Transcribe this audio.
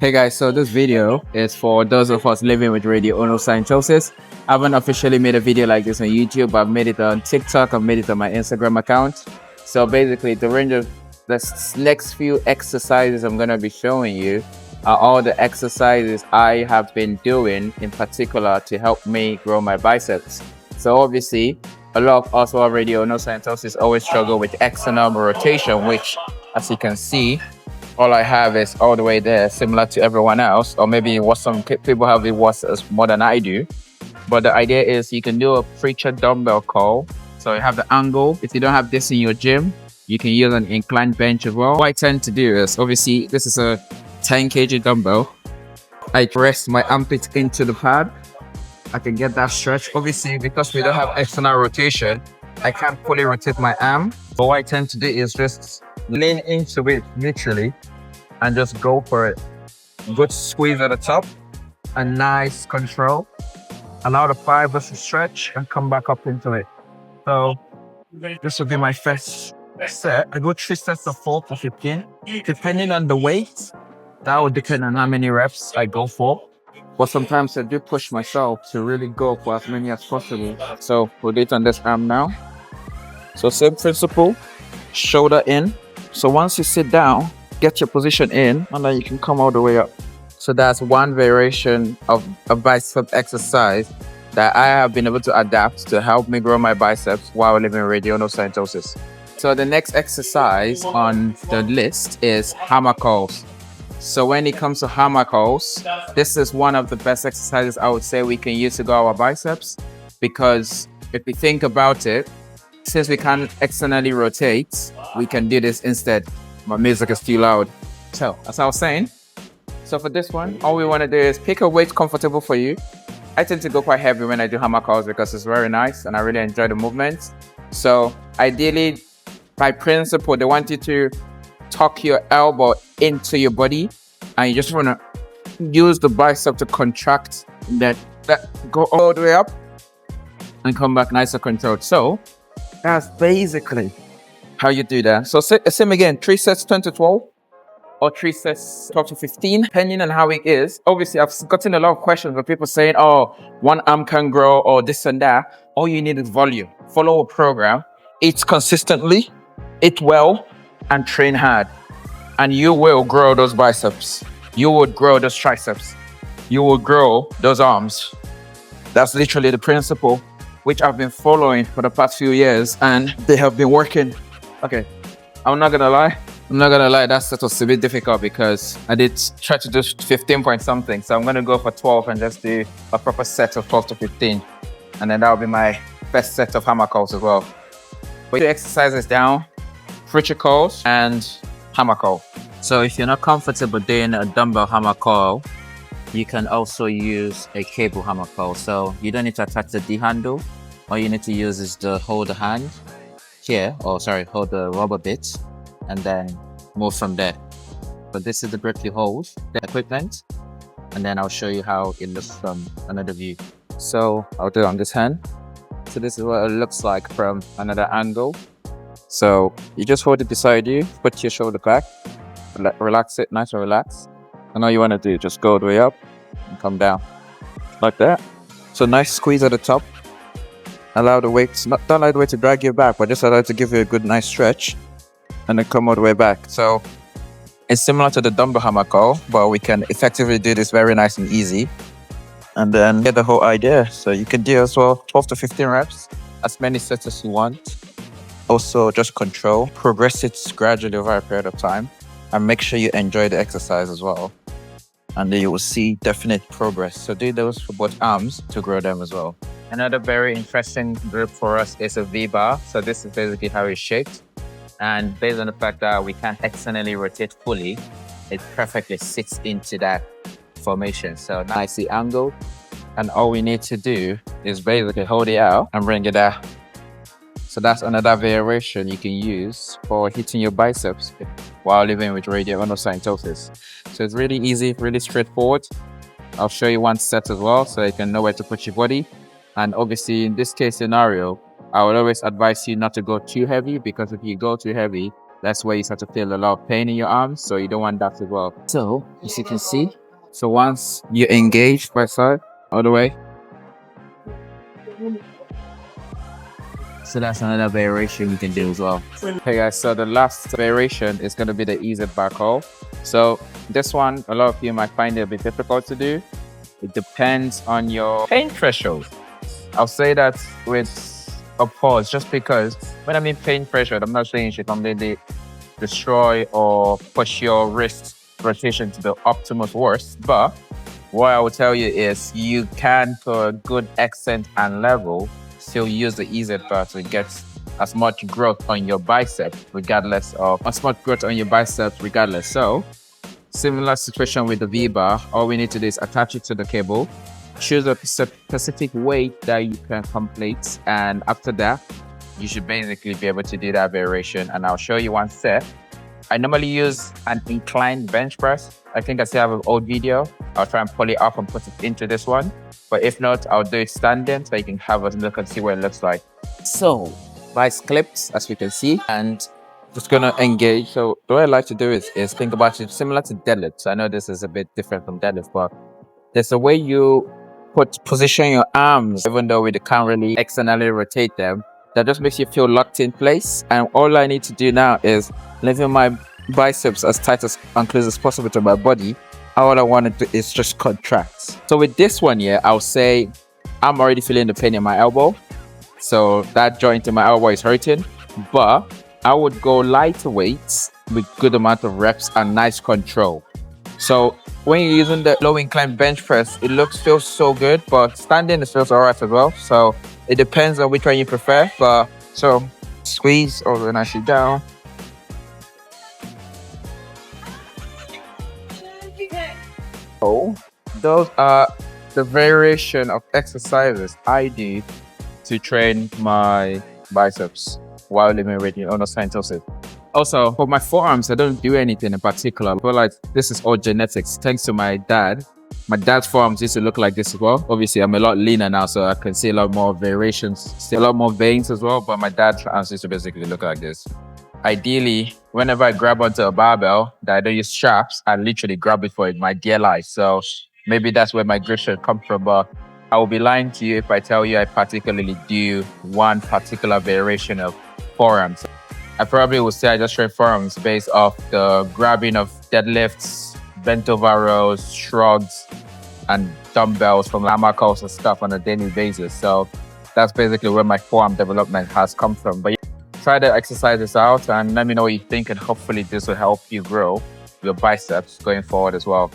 Hey guys, so this video is for those of us living with Radioulnar Synostosis. I haven't officially made a video like this on YouTube, but I've made it on TikTok, I've made it on my Instagram account. So basically the range of the next few exercises I'm going to be showing you are all the exercises I have been doing in particular to help me grow my biceps. So obviously a lot of us who are Radioulnar Synostosis always struggle with external rotation, which as you can see, all I have is all the way there, similar to everyone else, or maybe what some people have it was more than I do. But the idea is you can do a preacher dumbbell curl. So you have the angle. If you don't have this in your gym, you can use an inclined bench as well. What I tend to do is, obviously, this is a 10 kg dumbbell. I press my armpit into the pad. I can get that stretch. Obviously, because we don't have external rotation, I can't fully rotate my arm. But what I tend to do is just lean into it literally and just go for it. Good squeeze at the top, a nice control. Allow the fibers to stretch and come back up into it. So this will be my first set. I go 3 sets of 4 to 15. Depending on the weight, that will depend on how many reps I go for. But sometimes I do push myself to really go for as many as possible. So we'll do it on this arm now. So same principle, shoulder in. So once you sit down, get your position in, and then you can come all the way up. So that's one variation of a bicep exercise that I have been able to adapt to help me grow my biceps while living with Radioulnar Synostosis. So the next exercise on the list is hammer curls. So when it comes to hammer curls, this is one of the best exercises I would say we can use to grow our biceps, because if we think about it, since we can't externally rotate, we can do this instead. My music is too loud. So, as I was saying, so for this one, all we want to do is pick a weight comfortable for you. I tend to go quite heavy when I do hammer curls because it's very nice and I really enjoy the movement. So, ideally, by principle, they want you to tuck your elbow into your body and you just want to use the bicep to contract that go all the way up and come back nice and controlled. So, that's basically how you do that. So same again, 3 sets 10 to 12 or 3 sets 12 to 15, depending on how it is. Obviously, I've gotten a lot of questions where people saying, oh, one arm can grow or this and that. All you need is volume. Follow a program, eat consistently, eat well, and train hard. And you will grow those biceps. You will grow those triceps. You will grow those arms. That's literally the principle which I've been following for the past few years, and they have been working. Okay, I'm not gonna lie, that set was a bit difficult because I did try to do 15 point something, so I'm gonna go for 12 and just do a proper set of 12 to 15, and then that'll be my best set of hammer curls as well. But the exercises down, preacher curls and hammer curl. So if you're not comfortable doing a dumbbell hammer curl, you can also use a cable hammer curl. So you don't need to attach the D handle. All you need to use is to hold the hand here, hold the rubber bit, and then move from there. So this is the grip you hold, the equipment, and then I'll show you how it looks from another view. So I'll do it on this hand. So this is what it looks like from another angle. So you just hold it beside you, put your shoulder back, relax it, nice and relaxed. And all you want to do, just go all the way up and come down like that. So nice squeeze at the top. Allow the weight, don't allow the weight to drag you back, but just allow it to give you a good nice stretch and then come all the way back. So it's similar to the dumbbell hammer curl, but we can effectively do this very nice and easy. And then get the whole idea. So you can do as well 12 to 15 reps, as many sets as you want. Also just control, progress it gradually over a period of time, and make sure you enjoy the exercise as well. And then you will see definite progress. So do those for both arms to grow them as well. Another very interesting grip for us is a V-bar. So this is basically how it's shaped. And based on the fact that we can't externally rotate fully, it perfectly sits into that formation. So nicely angled. And all we need to do is basically hold it out and bring it out. So that's another variation you can use for hitting your biceps while living with Radioulnar Synostosis. So it's really easy, really straightforward. I'll show you one set as well so you can know where to put your body. And obviously in this case scenario, I would always advise you not to go too heavy, because if you go too heavy, that's where you start to feel a lot of pain in your arms. So you don't want that as well. So as you can see, so once you engage by side all the way, so that's another variation you can do as well. Okay guys, so the last variation is going to be the easy back hold. So this one, a lot of you might find it a bit difficult to do. It depends on your pain threshold. I'll say that with a pause, just because when I mean pain threshold, I'm not saying you should completely destroy or push your wrist rotation to the optimal worst, but what I will tell you is you can, to a good extent and level, still use the EZ bar to get as much growth on your biceps, regardless. So, similar situation with the V bar. All we need to do is attach it to the cable, choose a specific weight that you can complete, and after that, you should basically be able to do that variation. And I'll show you one set. I normally use an inclined bench press. I think I still have an old video. I'll try and pull it up and put it into this one. But if not, I'll do it standing so you can have a look and see what it looks like. So, vice clips, as you can see, and just gonna engage. So the way I like to do is think about it similar to deadlifts. I know this is a bit different from deadlift, but there's a way you position your arms, even though we can't really externally rotate them, that just makes you feel locked in place. And all I need to do now is leaving my biceps as tight and close as possible to my body. All I want to do is just contract. So with this one here, I'll say I'm already feeling the pain in my elbow. So that joint in my elbow is hurting. But I would go lighter weights with good amount of reps and nice control. So when you're using the low incline bench press, it feels so good, but standing it feels alright as well. So it depends on which one you prefer. But so squeeze over and actually down. So those are the variation of exercises I do to train my biceps while living with Radioulnar synostosis. Also, for my forearms, I don't do anything in particular. I feel like this is all genetics. Thanks to my dad. My dad's forearms used to look like this as well. Obviously, I'm a lot leaner now, so I can see a lot more variations, see a lot more veins as well. But my dad's arms used to basically look like this. Ideally, whenever I grab onto a barbell that I don't use straps, I literally grab it for my dear life. So maybe that's where my grip should come from. But I will be lying to you if I tell you I particularly do one particular variation of forearms. I probably would say I just train forearms based off the grabbing of deadlifts, bent over rows, shrugs, and dumbbells from hammer curls and stuff on a daily basis. So that's basically where my forearm development has come from. But yeah, try to exercise this out and let me know what you think, and hopefully this will help you grow your biceps going forward as well.